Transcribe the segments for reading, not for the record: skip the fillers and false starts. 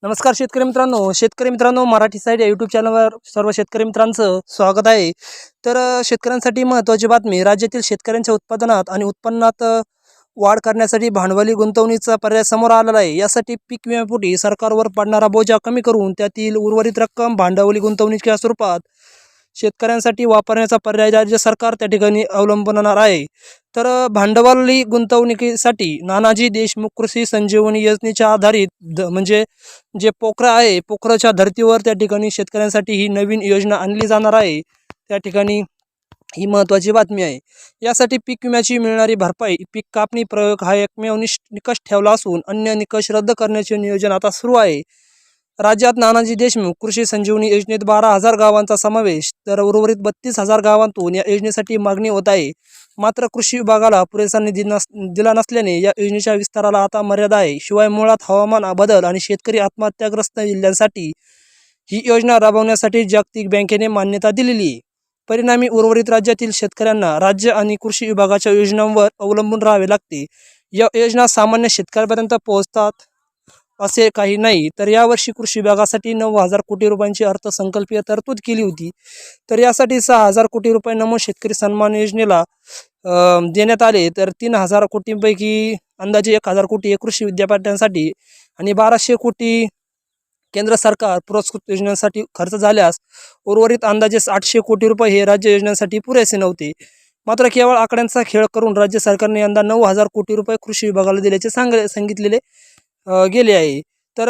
नमस्कार शेतकरी मित्रांनो मराठी साईड या यूट्यूब चॅनलवर सर्व शेतकरी मित्रांचं स्वागत आहे। तर शेतकऱ्यांसाठी महत्त्वाची बातमी, राज्यातील शेतकऱ्यांच्या उत्पादनात आणि उत्पन्नात वाढ करण्यासाठी भांडवली गुंतवणुकीचा पर्याय समोर आलेला आहे। यासाठी पीक विम्यापोटी सरकारवर पडणारा बोजा कमी करून त्यातील उर्वरित रक्कम भांडवली गुंतवणुकीच्या स्वरूपात शेतकऱ्यांसाठी वापरण्याचा पर्याय राज्य सरकार त्या ठिकाणी अवलंबणार आहे। तर भांडवली गुंतवणुकीसाठी नानाजी देशमुख कृषी संजीवनी योजनेच्या आधारित म्हणजे जे पोखरा आहे, पोखराच्या धर्तीवर त्या ठिकाणी शेतकऱ्यांसाठी ही नवीन योजना आणली जाणार आहे। त्या ठिकाणी ही महत्त्वाची बातमी आहे। यासाठी पीक विम्याची मिळणारी भरपाई, पीक कापणी प्रयोग हा एकमेव निकष ठेवला असून अन्य निकष रद्द करण्याचे नियोजन आता सुरू आहे। राज्यात नानाजी देशमुख कृषी संजीवनी योजनेत 12,000 गावांचा समावेश, तर उर्वरित 32,000 गावांतून या योजनेसाठी मागणी होत आहे। मात्र कृषी विभागाला पुरेसा निधी दिला नसल्याने या योजनेच्या विस्ताराला आता मर्यादा आहे। शिवाय मुळात हवामान बदल आणि शेतकरी आत्महत्याग्रस्त जिल्ह्यांसाठी ही योजना राबवण्यासाठी जागतिक बँकेने मान्यता दिलेली आहे। परिणामी उर्वरित राज्यातील शेतकऱ्यांना राज्य आणि कृषी विभागाच्या योजनांवर अवलंबून राहावे लागते। या योजना सामान्य शेतकऱ्यापर्यंत पोहोचतात असे काही नाही। तर यावर्षी कृषी विभागासाठी 9,000 कोटी रुपयांची अर्थसंकल्पीय तरतूद केली होती। तर यासाठी 6,000 कोटी रुपये नमो शेतकरी सन्मान योजनेला देण्यात आले। तर 3,000 कोटींपैकी अंदाजे 1,000 कोटी हे कृषी विद्यापीठांसाठी आणि 1,200 कोटी केंद्र सरकार पुरस्कृत योजनांसाठी खर्च झाल्यास उर्वरित अंदाजे 800 कोटी रुपये हे राज्य योजनांसाठी पुरेसे नव्हते। मात्र केवळ आकड्यांचा खेळ करून राज्य सरकारने यंदा 9,000 कोटी रुपये कृषी विभागाला दिल्याचे सांगितलेले गेले आहे। तर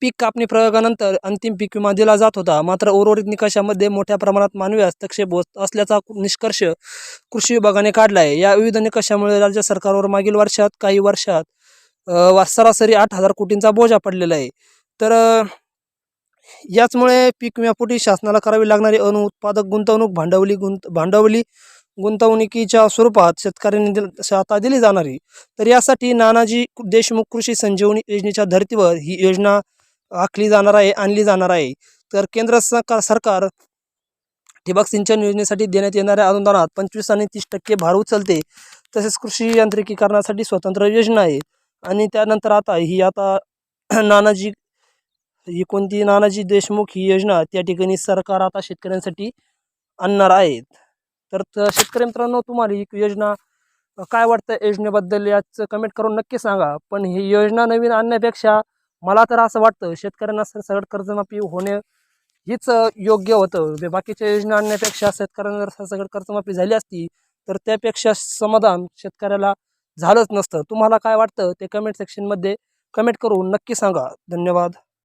पीक कापणी प्रयोगानंतर अंतिम पीक विमा दिला जात होता। मात्र उर्वरित निकषामध्ये मोठ्या प्रमाणात मानवी हस्तक्षेप होत असल्याचा निष्कर्ष कृषी विभागाने काढला आहे। या विविध निकषामुळे राज्य सरकारवर मागील काही वर्षात सरासरी 8,000 कोटींचा बोजा पडलेला आहे। तर याचमुळे पीक विम्यापोटी शासनाला करावी लागणारी अनुत्पादक गुंतवणूक भांडवली गुंतवणुकीच्या स्वरूपात शेतकऱ्यांनी आता दिली जाणार आहे। तर यासाठी नानाजी देशमुख कृषी संजीवनी योजनेच्या धर्तीवर ही योजना आणली जाणार आहे। तर केंद्र सरकार ठिबक सिंचन योजनेसाठी देण्यात येणाऱ्या अनुदानात 25 आणि 30% भार उचलते। तसेच कृषी यांत्रिकीकरणासाठी स्वतंत्र योजना आहे। आणि त्यानंतर आता नानाजी देशमुख ही योजना त्या ठिकाणी सरकार आता शेतकऱ्यांसाठी आणणार आहेत। तर शेतकरी मित्रांनो, तुम्हाला ही योजना काय वाटतं योजनेबद्दल याचं कमेंट करून नक्की सांगा। पण ही योजना नवीन आणण्यापेक्षा मला तर असं वाटतं शेतकऱ्यांना सरसकट कर्जमाफी होणे हीच योग्य होतं। बाकीच्या योजना आणण्यापेक्षा शेतकऱ्यांना जर सरसकट कर्जमाफी झाली असती तर त्यापेक्षा समाधान शेतकऱ्याला झालंच नसतं। तुम्हाला काय वाटतं ते कमेंट सेक्शनमध्ये कमेंट करून नक्की सांगा। धन्यवाद।